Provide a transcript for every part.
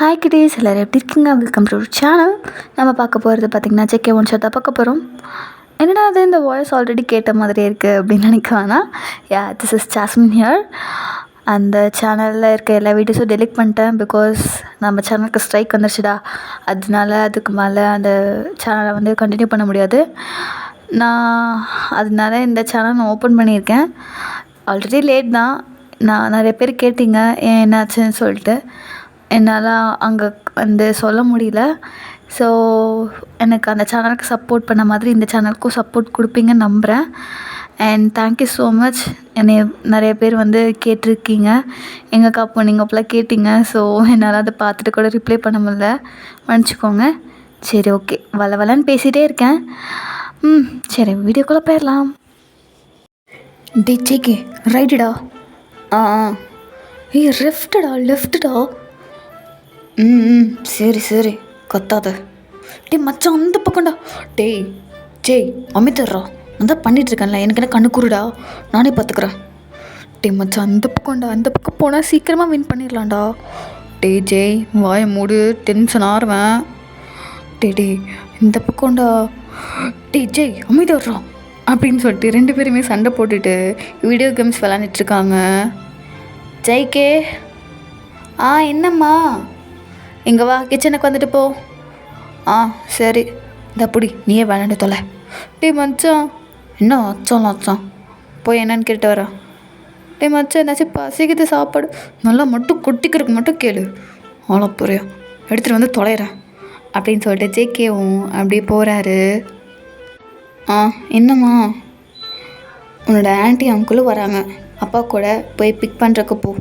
Hi kitties, எல்லோரும் எப்படி இருக்கீங்க? Welcome to channel. நம்ம பார்க்க போகிறது பார்த்திங்கன்னா ஜேகே ஒன் ஷாட் தான் பார்க்க போகிறோம். என்னடா அது இந்த வாய்ஸ் ஆல்ரெடி கேட்ட மாதிரியே இருக்குது அப்படின்னு நினைக்க வேணாம். This is jasmine here. அந்த சேனலில் இருக்க எல்லா வீடியோஸும் டெலிட் பண்ணிட்டேன். பிகாஸ் நம்ம சேனலுக்கு ஸ்ட்ரைக் வந்துருச்சுடா. அதுக்கு மேலே அந்த சேனலை வந்து கண்டினியூ பண்ண முடியாது. அதனால இந்த சேனல் நான் ஓப்பன் பண்ணியிருக்கேன். ஆல்ரெடி லேட் தான். நிறைய பேர் கேட்டிங்க ஏன் என்னாச்சுன்னு சொல்லிட்டு. என்னால் அங்கே வந்து சொல்ல முடியல. ஸோ எனக்கு அந்த சேனலுக்கு சப்போர்ட் பண்ண மாதிரி இந்த சேனலுக்கும் சப்போர்ட் கொடுப்பீங்கன்னு நம்புகிறேன். And thank you so much. என்னை நிறைய பேர் வந்து கேட்டிருக்கீங்க, எங்கக்கா போனீங்க அப்போலாம் கேட்டிங்க. ஸோ என்னால் அதை பார்த்துட்டு கூட ரிப்ளை பண்ண முடியல, மன்னிச்சிக்கோங்க. சரி, ஓகே, வளன்னு பேசிகிட்டே இருக்கேன். சரி, வீடியோக்குள்ளே போயிடலாம். ஜேகே ரைட்டுடா. லெஃப்ட்டுடா. சரி கத்தாத. மச்சான் அந்த பக்கம்டா. ஜெய் அமிதர்ரா, நான் தான் பண்ணிகிட்ருக்கேன்ல, எனக்கு என்ன கண்ணுக்குருடா, நானே பார்த்துக்குறேன். மச்சான் அந்த பக்கம் போனால் சீக்கிரமாக வின் பண்ணிடலாம்டா. ஜெய் வாயை மூடு, டென்ஷன் ஆறுவேன். இந்த பக்கம்டா. ஜெய் அமிதர்ரா அப்படின்னு சொல்லிட்டு 2 பேருமே சண்டை போட்டுட்டு வீடியோ கேம்ஸ் விளாண்டுட்ருக்காங்க. ஜெய்கே, என்னம்மா, இங்கே வா, கிச்சனுக்கு வந்துட்டு போ. சரி, இந்த புடி, நீயே விளாண்டு தொலை. மச்சான், என்ன அச்சான் போய் என்னன்னு கேட்டு வரேன். மச்சான், என்னாச்சும் பசிக்குது, சாப்பாடு நல்லா மட்டும் கொட்டிக்கிறதுக்கு மட்டும் கேளு, அவ்வளோ புரியும், எடுத்துகிட்டு வந்து தொலைகிறேன் அப்படின்னு சொல்லிட்டு ஜேகேவும் அப்படியே போகிறாரு. என்னம்மா, உன்னோட ஆன்ட்டி அங்கிளும் வராங்க, அப்பா கூட போய் பிக் பண்ணுறக்கு போ.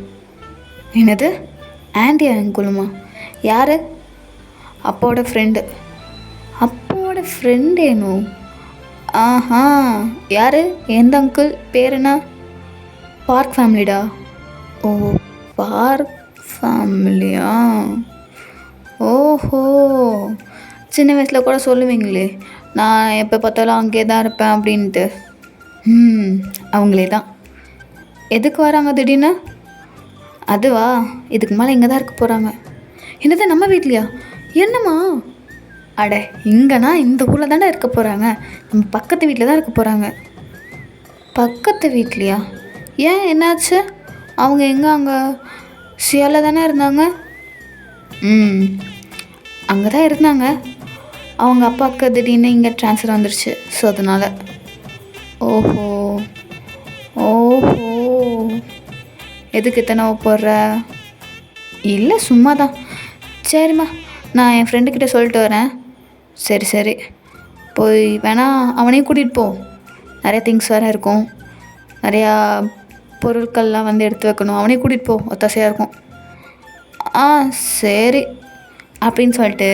என்னது ஆன்ட்டி அங்கிளுமா? யார்? அப்பாவோட ஃப்ரெண்டேனோ? யார்? எந்த அங்கிள்? பேர் என்ன? பார்க் ஃபேமிலிடா. ஓ, பார்க் ஃபேமிலியா? ஓஹோ, சின்ன வயசில் கூட சொல்லுவீங்களே, நான் எப்போ பார்த்தாலும் அங்கே தான் இருப்பேன் அப்படின்ட்டு. அவங்களே தான். எதுக்கு வராங்க திடீர்னு? அதுவா, இதுக்கு மேலே இங்கே தான் இருக்க போகிறாங்க. என்னது, நம்ம வீட்லையா? என்னம்மா? அட, இங்கேனா இந்த ஊரில் தானே இருக்க போகிறாங்க, நம்ம பக்கத்து வீட்டில் தான் இருக்க போகிறாங்க. பக்கத்து வீட்லையா? ஏன், என்னாச்சு? அவங்க எங்கே? அங்கே சியாவில் தானே இருந்தாங்க. அங்கே தான் இருந்தாங்க. அவங்க அப்பாவுக்கு திடீர்னு இங்கே ட்ரான்ஸ்ஃபர் வந்துருச்சு. ஸோ அதனால். ஓஹோ, எதுக்கு இத்தனை போடுற? இல்லை, சும்மா தான். சரிம்மா, நான் என் ஃப்ரெண்டுக்கிட்ட சொல்லிட்டு வரேன். சரி, போய் வேணா அவனையும் கூட்டிகிட்டு போ. நிறையா திங்ஸ் வேறு இருக்கும், நிறையா பொருட்கள்லாம் வந்து எடுத்து வைக்கணும். அவனையும் கூட்டிகிட்டு போ, ஒத்தாசையாக இருக்கும். சரி அப்படின்னு சொல்லிட்டு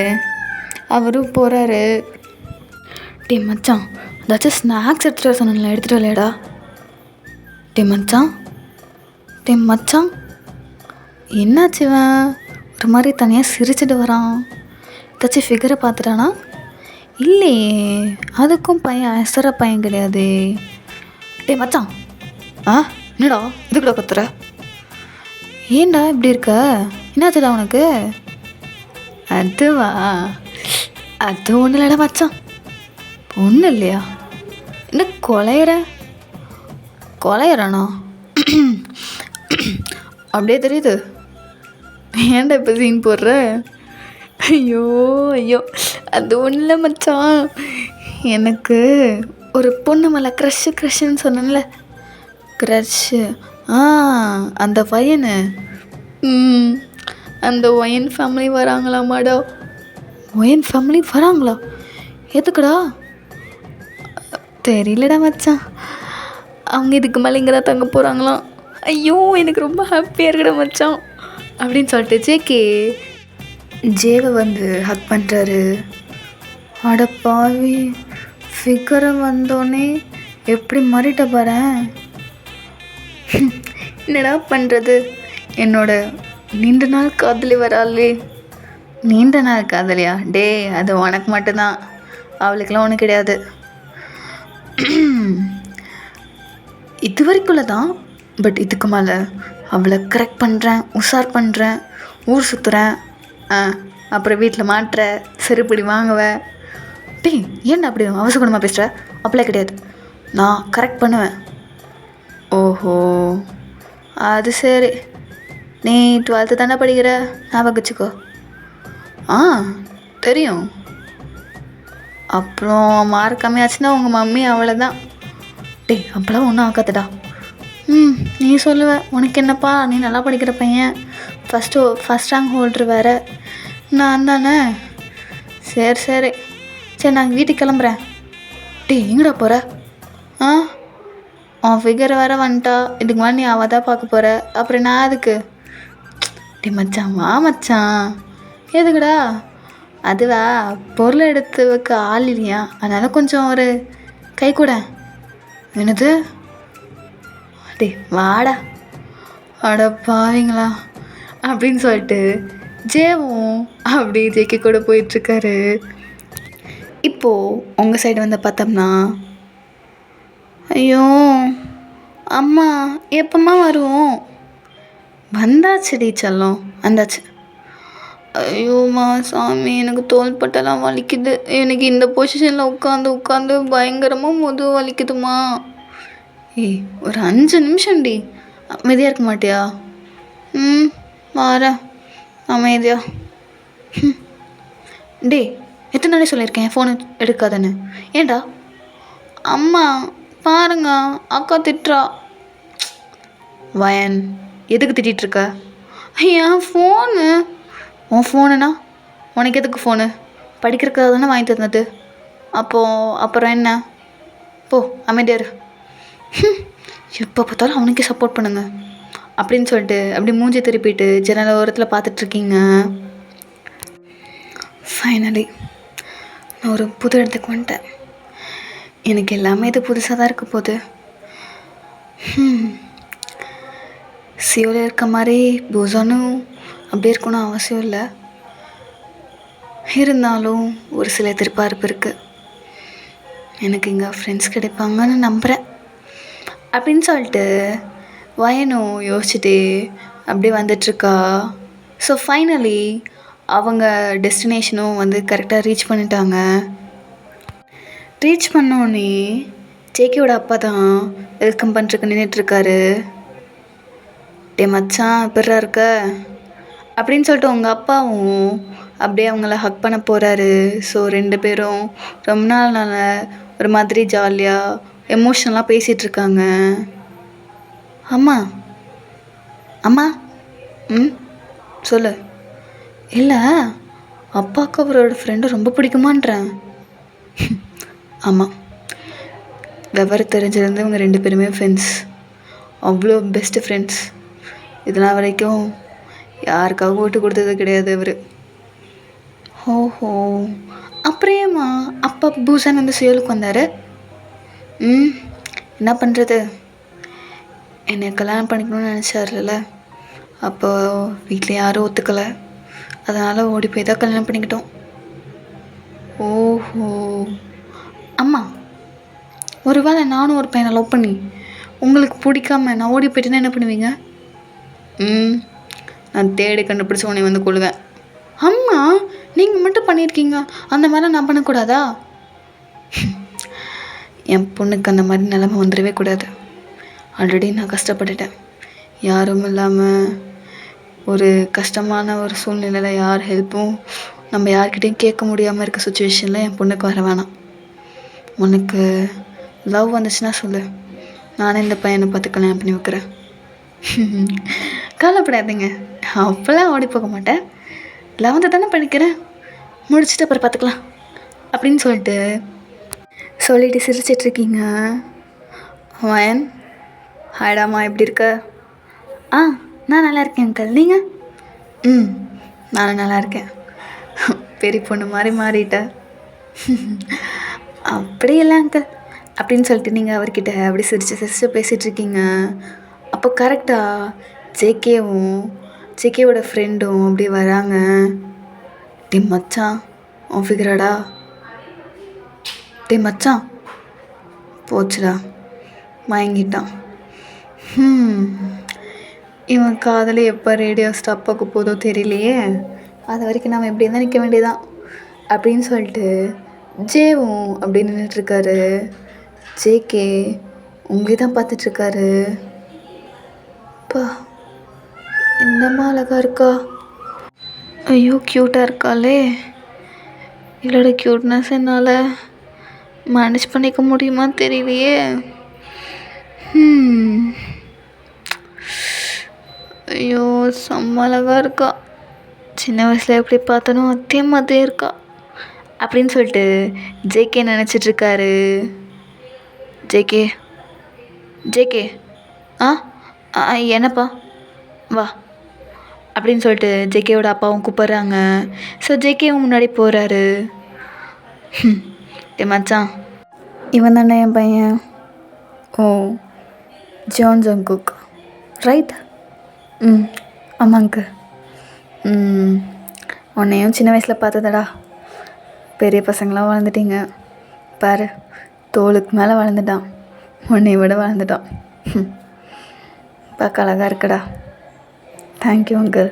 அவரும் போகிறாரு. மச்சான், ஏதாச்சும் ஸ்நாக்ஸ் எடுத்துகிட்டு வர சொன்னால, எடுத்துகிட்டு வரலையாடா? மச்சான் என்னாச்சுவன்? ஒரு மாதிரி தனியாக சிரிச்சிட்டு வரான். ஏதாச்சும் ஃபிகரை பார்த்துட்டானா? இல்லையே, அதுக்கும் பையன் அசர பையன் கிடையாது. மச்சான், என்னடா இதுக்கூட கத்துற? ஏன்டா இப்படி இருக்க? என்னாச்சுடா உனக்கு? அதுவா, அது ஒன்றும் இல்லைடா மச்சான். ஒன்றும் இல்லையா? என்ன கொலையிறானா? அப்படியே தெரியுது. ஏன்டா இப்போ சீன் போடுற? ஐயோ, அது ஒன்றும் இல்லை மச்சான். எனக்கு ஒரு பொண்ணு மேலே க்ரஷ்ஷுன்னு சொன்னேன்ல, க்ரஷ்ஷு. அந்த பையனு, அந்த ஒயன் ஃபேமிலி வராங்களாமாடா. ஒயன் ஃபேமிலி வராங்களா? எதுக்குடா? தெரியலடா மச்சான். அவங்க இதுக்கு மேலே இங்கே தான் தங்க போகிறாங்களாம். ஐயோ, எனக்கு ரொம்ப ஹாப்பியாக இருக்குடா மச்சான் அப்படின்னு சொல்லிட்டு ஜேவை வந்து ஹக் பண்ணுறாரு. அட பாவி, ஃபிகரை வந்தோடனே எப்படி மாறிட்ட பாரேன். என்னடா பண்ணுறது, என்னோட நீண்ட நாள் காதலி வராளே. நீண்ட நாள் காதலியா? அது உனக்கு மட்டும்தான், அவளுக்கெல்லாம் ஒன்றும் கிடையாது. இது வரைக்குள்ள தான். பட் இதுக்கு மேலே அவளை கரெக்ட் பண்ணுறேன், உஷார் பண்ணுறேன், ஊர் சுற்றுறேன், ஆ, அப்புறம் வீட்டில் மாட்டுற, செருப்படி வாங்குவ. டேய், ஏன்டா அப்படி அவசகுணமாக பேசுகிற? அப்படிலாம் கிடையாது, நான் கரெக்ட் பண்ணுவேன். ஓஹோ, அது சரி. நீ 12th தானே படிக்கிற, ஞாபகம் வச்சுக்கோ. ஆ, தெரியும். அப்புறம் மார்க் கம்மியாச்சுன்னா உங்கள் மம்மி அவ்வளோதான். டேய், அப்போலாம் ஒன்றும் ஆக்காதடா. நீ சொல்லுவ, உனக்கு என்னப்பா, நீ நல்லா படிக்கிற பையன், ஃபஸ்ட் ரேங்க் ஹோல்ட்ரு வேறு, நான் தானே. சரி சரி சரி, நான் வீட்டுக்கு கிளம்புறேன். டேய், எங்கடா போகிற? ஆ, உன் ஃபிகர் வேறு வந்துட்டா, இதுக்கு மேலே நீ அவள் தான் பார்க்க போகிற, அப்புறம் நான் அதுக்கு. டே மச்சான், வா மச்சான். எதுக்குடா? அதுவா, பொருளை எடுத்து வைக்க ஆள் இல்லையா, அதனால் கொஞ்சம் ஒரு கை கூட. என்னது? டே வாடா. அட பாவீங்களா அப்படின்னு சொல்லிட்டு ஜேவும் அப்படி ஜேக்கி கூட போயிட்டுருக்காரு. இப்போது உங்கள் சைடு வந்து பார்த்தோம்னா, ஐயோ அம்மா எப்பம்மா வருவோம்? வந்தாச்சுடி செல்லம், வந்தாச்சு. ஐயோம்மா சாமி, எனக்கு தோள்பட்டெல்லாம் வலிக்குது. எனக்கு இந்த பொசிஷனில் உட்காந்து உட்காந்து பயங்கரமாக முதுகு வலிக்குதுமா. ஏய், ஒரு 5 நிமிஷம்டி, அமைதியாக இருக்க மாட்டியா? வாரேன் அமைதியா. டே, எத்தனை நாளே சொல்லியிருக்கேன் ஃபோனை எடுக்காதன்னு. ஏண்டா? அம்மா பாருங்க, அக்கா திட்டுறா. வயன், எதுக்கு திட்டிகிட்ருக்க? என் ஃபோனு. உன் ஃபோனுனா உனக்கு எதுக்கு ஃபோனு? படிக்கிறதுக்காக தானே வாங்கி தந்தது. அப்புறம் என்ன? போ, அமைதியாரு. எப்போ பார்த்தாலும் அவனுக்கே சப்போர்ட் பண்ணுங்க அப்படின்னு சொல்லிட்டு அப்படி மூஞ்சி திருப்பிட்டு ஜன்னல் ஓரத்தில் பார்த்துட்ருக்கீங்க. ஃபைனலி நான் ஒரு புது இடத்துக்கு வந்துட்டேன். எனக்கு எல்லாமே இது புதுசாக தான் இருக்க போகுது. சியோவில் இருக்க மாதிரி பூசானும் அப்படி இருக்கணும் அவசியம் இல்லை. இருந்தாலும் ஒரு சில எதிர்பார்ப்பு இருக்குது. எனக்கு இங்கே ஃப்ரெண்ட்ஸ் கிடைப்பாங்கன்னு நம்புகிறேன் அப்படின்னு சொல்லிட்டு வயனும் யோசிச்சுட்டு அப்படியே வந்துட்டுருக்கா. ஸோ ஃபைனலி அவங்க டெஸ்டினேஷனும் வந்து கரெக்டாக ரீச் பண்ணிட்டாங்க. ரீச் பண்ணோடனே ஜேகேவோட அப்பா தான் வெல்கம் பண்ணுறதுக்கு நின்றுட்டுருக்காரு. டே மச்சான், எப்பட்றா இருக்க அப்படின்னு சொல்லிட்டு உங்கள் அப்பாவும் அப்படியே அவங்கள ஹக் பண்ண போகிறாரு. ஸோ 2 பேரும் ரொம்ப நாள் ஒரு மாதிரி ஜாலியாக எமோஷ்னலாக பேசிகிட்ருக்காங்க. அம்மா அம்மா சொல்லு. இல்லை, அப்பாவுக்கு அவரோட ஃப்ரெண்டு ரொம்ப பிடிக்குமான்றேன். ஆமாம், விவரம் தெரிஞ்சிருந்து இவங்க 2 பேருமே ஃப்ரெண்ட்ஸ், அவ்வளோ பெஸ்ட்டு ஃப்ரெண்ட்ஸ். இதெல்லாம் வரைக்கும் யாருக்காகவும் விட்டு கொடுத்தது கிடையாது அவர். ஓஹோ, அப்புறமா அப்பா பூசான் வந்து சியோலுக்கு வந்தார். என்ன பண்ணுறது, என்னை கல்யாணம் பண்ணிக்கணும்னு நினச்சார்ல, அப்போ வீட்டில் யாரும் ஒத்துக்கலை, அதனால் ஓடி போய் தான் கல்யாணம் பண்ணிக்கிட்டோம். ஓஹோ, அம்மா, ஒரு வேளை நானும் ஒரு பையனை லவ் பண்ணி உங்களுக்கு பிடிக்காம நான் ஓடி போயிட்டேன்னா என்ன பண்ணுவீங்க? நான் தேடி கண்டுபிடிச்சி உன்னை வந்து கொள்ளுவேன். அம்மா, நீங்கள் மட்டும் பண்ணியிருக்கீங்க, அந்த மாதிரிலாம் நான் பண்ணக்கூடாதா? என் பொண்ணுக்கு அந்த மாதிரி நிலைமை வந்துடவே கூடாது. ஆல்ரெடி நான் கஷ்டப்பட்டுட்டேன். யாரும் இல்லாமல் ஒரு கஷ்டமான ஒரு சூழ்நிலையில் யார் ஹெல்ப்பும் நம்ம யார்கிட்டையும் கேட்க முடியாமல் இருக்க சுச்சுவேஷனில் என் பொண்ணுக்கு வர வேணாம். உனக்கு லவ் வந்துச்சுன்னா சொல்லு, நானே இந்த பையனை பார்த்து கல்யாணம் பண்ணி வைக்கிறேன். கவலைப்படாதீங்க, அப்போல்லாம் ஓடி போக மாட்டேன். 11th தானே படிக்கிறேன், முடிச்சுட்டு அப்புறம் பார்த்துக்கலாம் அப்படின்னு சொல்லிட்டு சிரிச்சிட்ருக்கீங்க. வயன், ஹாய்டாமா, எப்படி இருக்க? நான் நல்லா இருக்கேன் அங்கிள், நீங்கள்? நானும் நல்லா இருக்கேன். பெரிய பொண்ணு மாதிரி மாறிட்டேன். அப்படி இல்லை அங்கிள் அப்படின்னு சொல்லிட்டு நீங்கள் அவர்கிட்ட அப்படி சிரிச்சு பேசிகிட்ருக்கீங்க. அப்போ கரெக்டாக ஜேகேவோட ஃப்ரெண்டும் அப்படி வராங்க. டே மச்சான், உன் ஃபிகராடா. டே மச்சான், போச்சுடா, வாங்கிட்டான். இவன் காதலி எப்போ ரேடியோ ஸ்டாப் ஆக போதோ தெரியலையே. அது வரைக்கும் நாம் இப்படி தான் நிற்க வேண்டியதான் அப்படின்னு சொல்லிட்டு ஜேவும் அப்படி நின்றுட்டுருக்காரு. ஜேகே உங்களே தான் பார்த்துட்ருக்காரு. அப்பா என்னம்மா அழகாக இருக்கா. ஐயோ க்யூட்டாக இருக்காளே. இவளோட க்யூட்னஸ் என்னால் மேனேஜ் பண்ணிக்க முடியுமான்னு தெரியலையே. ஐயோ செம்ம அழகாக இருக்கா. சின்ன வயசில் எப்படி பார்த்தனோ அதே மாதிரியே இருக்கா அப்படின்னு சொல்லிட்டு ஜேகே நினச்சிட்ருக்காரு. ஜேகே ஜேகே ஆ என்னப்பா வா அப்படின்னு சொல்லிட்டு ஜேகேவோட அப்பாவும் கூப்பிட்றாங்க. ஸோ ஜேகேவும் முன்னாடி போகிறாரு. மச்சான் இவன் தானே என் பையன். ஓ ஜான் ஜங்குக் ரைட்? ஆமாங்க. உன்னையும் சின்ன வயசில் பார்த்ததடா. பெரிய பசங்களாம் வளர்ந்துட்டீங்க பாரு. தோளுக்கு மேலே வளர்ந்துட்டான். உன்னை விட வளர்ந்துட்டான். பார்க்க அழகாக இருக்கடா. தேங்க்யூ அங்கிள்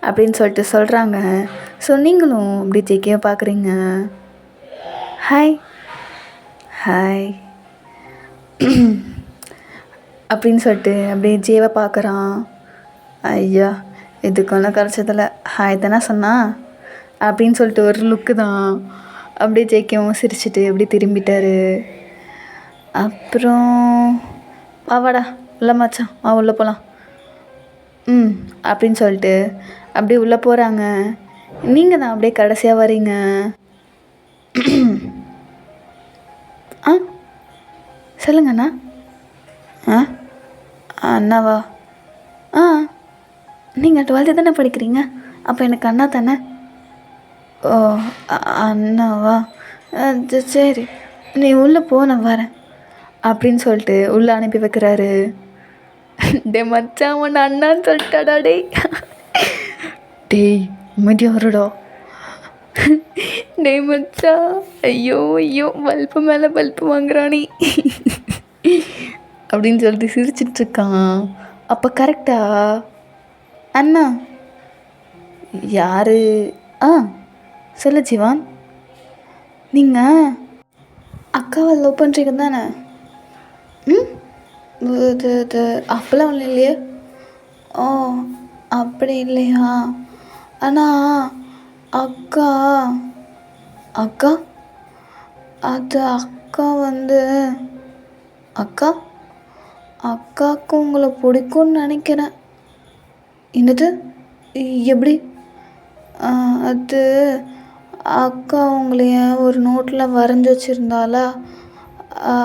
அப்படின்னு சொல்லிட்டு சொல்கிறாங்க. ஸோ நீங்களும் அப்படி ஜேகேவை பார்க்குறீங்க. ஹாய் ஹாய் அப்படின்னு சொல்லிட்டு அப்படியே ஜேவை பார்க்குறான். ஐயா இதுக்கு ஒன்றும் கிடச்சதில்ல, ஹாய் தானே சொன்னா அப்படின்னு சொல்லிட்டு ஒரு லுக்கு தான். அப்படியே ஜேகேவும் சிரிச்சிட்டு அப்படியே திரும்பிட்டார். அப்புறம் வாடா உள்ள மச்சான் வா உள்ளே போகலாம் அப்படின்னு சொல்லிட்டு அப்படியே உள்ளே போகிறாங்க. நீங்கள் தான் அப்படியே கடைசியாக வரீங்க. சொல்லுங்கண்ணா. அண்ணாவா? நீங்கள் 12th தானே படிக்கிறீங்க, அப்போ எனக்கு அண்ணா தானே. ஓ அண்ணாவா? சரி நீ உள்ளே போ நான் வரேன் அப்படின்னு சொல்லிட்டு உள்ளே அனுப்பி வைக்கிறாரு. டே மச்சான் உன்னை அண்ணான்னு சொல்லிட்டாடா. டேய் அமைதியாக வருடா. டே மச்சான் ஐயோ ஐயோ பல்பு மேலே பல்பு வாங்குறானே அப்படின்னு சொல்லிட்டு சிரிச்சிட்ருக்கான். அப்போ கரெக்டா அண்ணா யார்? சொல்லு ஜீவான். நீங்கள் அக்காவை லவ் பண்ணுறீங்க தானே? இது அப்பெல்லாம் ஒன்றும் இல்லையே. ஓ அப்படி இல்லையா? ஆனால் அக்கா அக்கா அது அக்கா அக்கா அக்காவுக்கு உங்களை பிடிக்கும்னு நினைக்கிறேன். என்னது எப்படி? அது அக்கா உங்களைய ஒரு நோட்டில் வரைஞ்சி வச்சுருந்தாளா,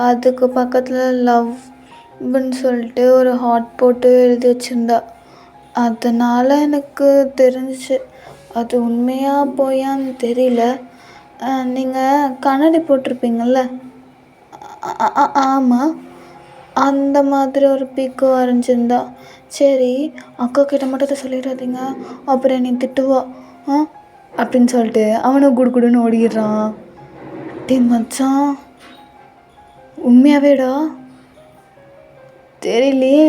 அதுக்கு பக்கத்தில் லவ்னு சொல்லிட்டு ஒரு ஹார்ட் போட்டு எழுதி வச்சுருந்தா. அதனால் எனக்கு தெரிஞ்சிச்சு. அது உண்மையாக போயான்னு தெரியல. நீங்கள் கண்ணாடி போட்டிருப்பீங்கள்ல? ஆமாம், அந்த மாதிரி ஒரு பிக்கு வரைஞ்சிருந்தா. சரி அக்கா கிட்ட மட்டும் அதை சொல்லிடாதீங்க, அப்புறம் என்னை திட்டுவா அப்படின்னு சொல்லிட்டு அவனும் குடுகுடுன்னு ஓடிடுறான். டே மச்சான் உண்மையாவேடா? தெரியலையே.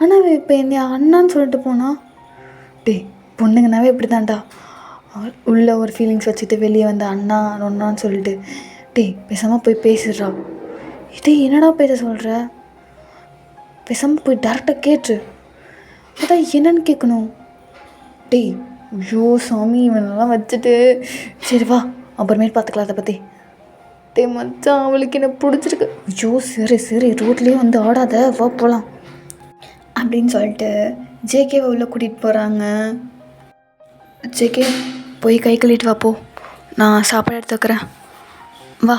ஆனால் இப்போ என்னை அண்ணான்னு சொல்லிட்டு போனா. டே பொண்ணுங்கனாவே இப்படி தான்டா, உள்ளே ஒரு ஃபீலிங்ஸ் வச்சுட்டு வெளியே வந்து அண்ணா நொன்னான்னு சொல்லிட்டு. டே பேசாமல் போய் பேசிடுறா. இதே என்னடா பேச சொல்கிற? பேசாமல் போய் டேரெக்டாக கேட்டு அதான் என்னன்னு கேட்கணும். டேய் ஐயோ சாமி இவனெல்லாம் வச்சுட்டு சரி வா அப்புறமேட்டு பார்த்துக்கலாம் அதை பற்றி. டே மச்சான் அவளுக்கு என்ன பிடிச்சிருக்கு. ஐயோ சரி சரி ரோட்லேயே வந்து ஆடாத, வா போகலாம் அப்படின்னு சொல்லிட்டு ஜேகேவை உள்ளே கூட்டிகிட்டு போகிறாங்க. ஜேகே போய் கை கழுவிட்டு வா போ, நான் சாப்பாடு எடுத்து வைக்கிறேன். வா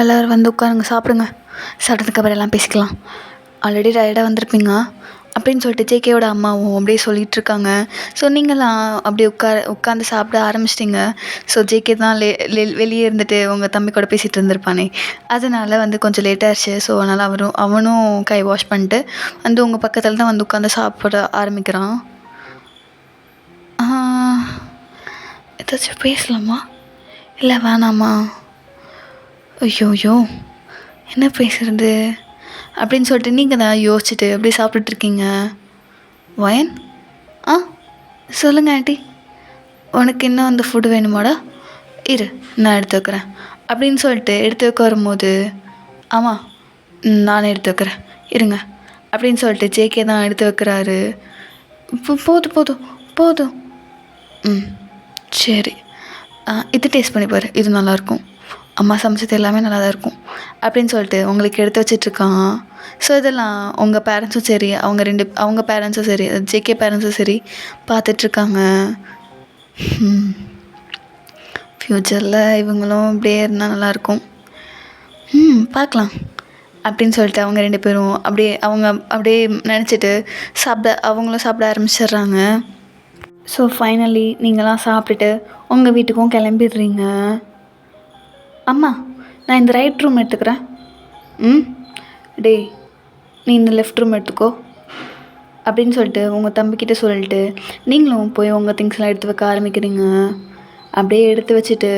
எல்லோரும் வந்து உட்காருங்க, சாப்பிடுங்க, சாப்பிட்டதுக்கு அப்புறம் எல்லாம் பேசிக்கலாம். ஆல்ரெடி டயர்டாக வந்திருப்பீங்க அப்படின்னு சொல்லிட்டு ஜேகேவோட அம்மாவும் அப்படியே சொல்லிகிட்ருக்காங்க. ஸோ நீங்களாம் அப்படியே உட்காந்து சாப்பிட ஆரம்பிச்சிட்டிங்க. ஸோ ஜேகே தான் வெளியே இருந்துட்டு உங்கள் தம்பி கூட பேசிகிட்டு இருந்திருப்பானே, அதனால் வந்து கொஞ்சம் லேட்டாகிடுச்சு. ஸோ அதனால் அவனும் கை வாஷ் பண்ணிட்டு வந்து உங்கள் பக்கத்தில் தான் வந்து உட்காந்து சாப்பிட ஆரம்பிக்கிறான். ஏதாச்சும் பேசலாமா இல்லை வேணாமா? ஐயோ என்ன பேசுகிறது அப்படின்னு சொல்லிட்டு நீங்கள் தான் யோசிச்சுட்டு அப்படியே சாப்பிட்டுட்ருக்கீங்க. வயன் சொல்லுங்கள் ஆண்டி. உனக்கு இன்னும் அந்த ஃபுட்டு வேணுமாடா, இரு நான் எடுத்து வைக்கிறேன் அப்படின்னு சொல்லிட்டு எடுத்து வைக்க வரும்போது, ஆமாம் நானே எடுத்து வைக்கிறேன் இருங்க அப்படின்னு சொல்லிட்டு ஜேகே தான் எடுத்து வைக்கிறாரு. போதும் போதும் போதும். ம் சரி, இது டேஸ்ட் பண்ணி பாரு, இது நல்லாயிருக்கும், அம்மா சமைச்சது எல்லாமே நல்லா தான் இருக்கும் அப்படின்னு சொல்லிட்டு உங்களுக்கு எடுத்து வச்சிட்ருக்கான். ஸோ இதெல்லாம் உங்கள் பேரண்ட்ஸும் சரி, அவங்க பேரண்ட்ஸும் சரி, ஜேகே பேரண்ட்ஸும் சரி பார்த்துட்ருக்காங்க. ஃப்யூச்சரில் இவங்களும் இப்படியே இருந்தால் நல்லாயிருக்கும், பார்க்கலாம் அப்படின்னு சொல்லிட்டு அவங்க 2 பேரும் அப்படியே நினச்சிட்டு அவங்களும் சாப்பிட ஆரம்பிச்சிடுறாங்க. ஸோ ஃபைனலி நீங்களாம் சாப்பிட்டுட்டு உங்கள் வீட்டுக்கும் கிளம்பிடுறீங்க. அம்மா நான் இந்த ரைட் ரூம் எடுத்துக்கிறேன். டேய் நீ இந்த லெஃப்ட் ரூம் எடுத்துக்கோ அப்படின்னு சொல்லிட்டு உங்கள் தம்பிக்கிட்ட சொல்லிட்டு நீங்களும் போய் உங்கள் திங்ஸ்லாம் எடுத்து வைக்க ஆரம்பிக்கிறீங்க. அப்படியே எடுத்து வச்சுட்டு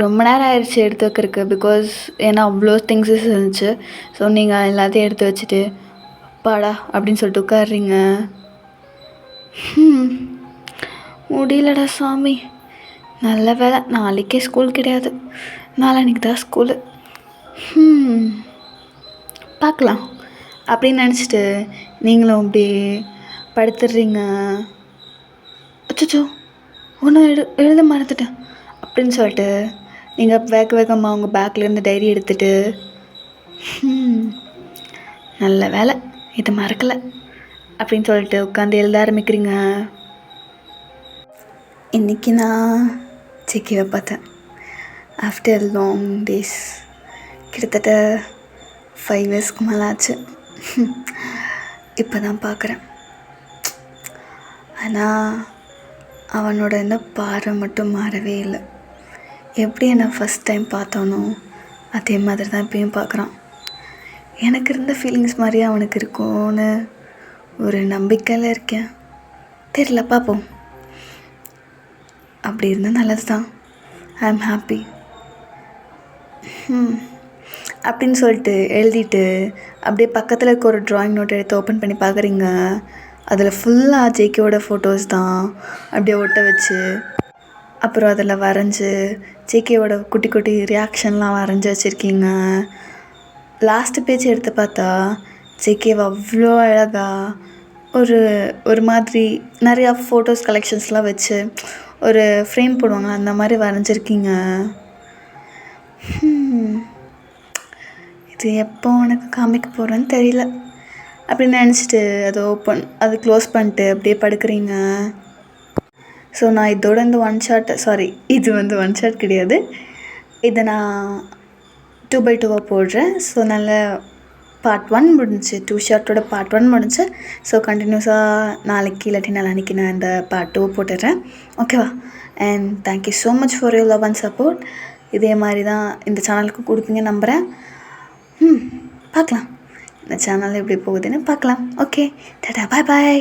ரொம்ப நேரம் ஆயிடுச்சு எடுத்து வைக்கிறதுக்கு, பிகாஸ் ஏன்னா அவ்வளோ திங்ஸஸ் இருந்துச்சு. ஸோ நீங்கள் எல்லாத்தையும் எடுத்து வச்சுட்டு பாடா அப்படின்னு சொல்லிட்டு உட்காடுறீங்க. முடியலடா சாமி, நல்ல வேலை நாளைக்கே ஸ்கூல் கிடையாது, நாளைக்கு தான் ஸ்கூலு, பார்க்கலாம் அப்படின்னு நினச்சிட்டு நீங்களும் அப்படி படுத்துடுறீங்க. அச்சோ ஒன்றும் எழுத மறந்துட்டேன் அப்படின்னு சொல்லிட்டு நீங்கள் வேகமாக உங்கள் பேக்லேருந்து டைரி எடுத்துகிட்டு நல்ல வேலை இது மறக்கலை அப்படின்னு சொல்லிட்டு உட்காந்து எழுத ஆரம்பிக்கிறீங்க. இன்றைக்கி நான் ஜேகேவை பார்த்தேன் ஆஃப்டர் லாங் டேஸ். கிட்டத்தட்ட 5 இயர்ஸ்க்கு மேலே ஆச்சு. இப்போ தான் பார்க்குறேன். ஆனால் அவனோட இந்த பார்வை மட்டும் மாறவே இல்லை. எப்படி என்னை ஃபஸ்ட் டைம் பார்த்தானோ அதே மாதிரி தான் இப்பயும் பார்க்குறான். எனக்கு இருந்த ஃபீலிங்ஸ் மாதிரியே அவனுக்கு இருக்கும்னு ஒரு நம்பிக்கையில் இருக்கேன். தெரியல, பார்ப்போம். அப்படி இருந்தால் நல்லது தான். ஐ ஆம் ஹாப்பி அப்படின்னு சொல்லிட்டு எழுதிட்டு அப்படியே பக்கத்தில் இருக்க ஒரு ட்ராயிங் நோட் எடுத்து ஓப்பன் பண்ணி பார்க்குறீங்க. அதில் ஃபுல்லாக ஜேகேவோட ஃபோட்டோஸ் தான் அப்படியே ஒட்ட வச்சு, அப்புறம் அதில் வரைஞ்சி ஜேகேவோட குட்டி குட்டி ரியாக்ஷன்லாம் வரைஞ்சி வச்சுருக்கீங்க. லாஸ்ட்டு பேஜ் எடுத்து பார்த்தா ஜேகேவை அவ்வளோ அழகாக ஒரு மாதிரி நிறையா ஃபோட்டோஸ் கலெக்ஷன்ஸ்லாம் வச்சு ஒரு ஃப்ரேம் போடுவாங்க, அந்த மாதிரி வரைஞ்சிருக்கீங்க. இது எப்போ உனக்கு காமிக்க போகிறேன்னு தெரியல அப்படின்னு நினச்சிட்டு அதை க்ளோஸ் பண்ணிட்டு அப்படியே படுக்கிறீங்க. ஸோ நான் இதோட இந்த இது வந்து 1 ஷாட் கிடையாது, இதை நான் 2x2 போடுறேன். ஸோ நல்ல பார்ட் 1 முடிஞ்சு, 2 ஷார்ட்டோட பார்ட் 1 முடிஞ்சு. ஸோ கண்டினியூஸாக நாளைக்கு இல்லாட்டி நாளைக்கு நான் இந்த பார்ட் 2 போட்டுடுறேன், ஓகேவா? And thank you so much for your love and support. இதே மாதிரி தான் இந்த சேனலுக்கு கொடுப்பீங்க நம்புகிறேன். பார்க்கலாம் இந்த சேனல் எப்படி போகுதுன்னு பார்க்கலாம். ஓகே, டாடா, பாய் பாய்.